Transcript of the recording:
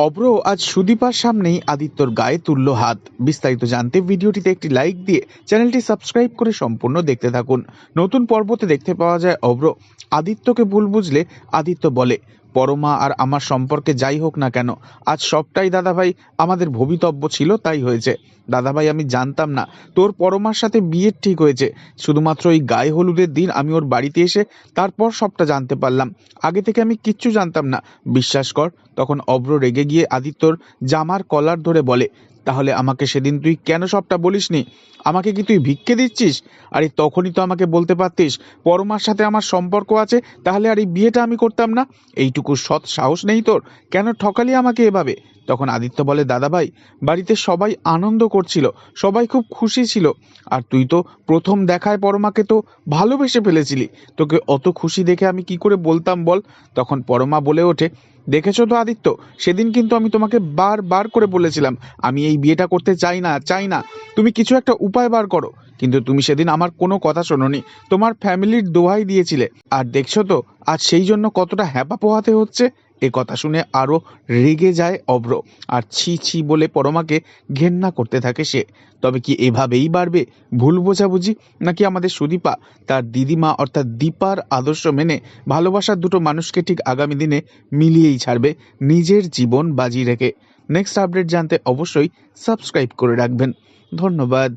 অব্র আজ সুদীপার সামনেই আদিত্যর গায়ে তুলল হাত। বিস্তারিত জানতে ভিডিওটিতে একটি লাইক দিয়ে চ্যানেলটি সাবস্ক্রাইব করে সম্পূর্ণ দেখতে থাকুন। নতুন পর্বতে দেখতে পাওয়া যায় অব্র আদিত্যকে ভুল বুঝলে আদিত্য বলে, পরমা আর আমার সম্পর্কে যাই হোক না কেন, আজ সবটাই দাদাভাই আমাদের ভবিতব্য ছিল, তাই হয়েছে। দাদাভাই, আমি জানতাম না তোর পরমার সাথে বিয়ে ঠিক হয়েছে। শুধুমাত্র ওই গায়ে হলুদের দিন আমি ওর বাড়িতে এসে তারপর সবটা জানতে পারলাম। আগে থেকে আমি কিচ্ছু জানতাম না, বিশ্বাস কর। তখন অব্র রেগে গিয়ে আদিত্যর জামার কলার ধরে বলে, তাহলে আমাকে সেদিন তুই কেন সবটা বলিসনি? আমাকে কি তুই ভিক্ষে দিচ্ছিস? আরে তখনই তো আমাকে বলতে পারতিস পরমার সাথে আমার সম্পর্ক আছে, তাহলে আর এই বিয়েটা আমি করতাম না। এইটুকু সৎ সাহস নেই তোর? কেন ঠকালি আমাকে এভাবে? তখন আদিত্য বলে, দাদাভাই, বাড়িতে সবাই আনন্দ করছিল, সবাই খুব খুশি ছিল, আর তুই তো প্রথম দেখায় পরমাকে তো ভালোবেসে ফেলেছিলি। তোকে অত খুশি দেখে আমি কি করে বলতাম বল? তখন পরমা বলে ওঠে, দেখেছো তো আদিত্য, সেদিন কিন্তু আমি তোমাকে বারবার করে বলেছিলাম আমি এই বিয়েটা করতে চাই না, চাই না। তুমি কিছু একটা উপায় বার করো, কিন্তু তুমি সেদিন আমার কোনো কথা শোনোনি, তোমার ফ্যামিলির দোহাই দিয়েছিলে। আর দেখছো তো আজ সেই জন্য কতটা হ্যাপা পোহাতে হচ্ছে। এ কথা শুনে আরো রেগে যায় অব্র, আর ছি ছি বলে পরমাকে ঘেন্না করতে থাকে সে। তবে কি এভাবেই বাড়বে ভুল বোঝাবুঝি, নাকি আমাদের সুদীপা তার দিদিমা অর্থাৎ দীপার আদর্শ মেনে ভালোবাসার দুটো মানুষকে ঠিক আগামী দিনে মিলিয়েই ছাড়বে নিজের জীবন বাজি রেখে? নেক্সট আপডেট জানতে অবশ্যই সাবস্ক্রাইব করে রাখবেন। ধন্যবাদ।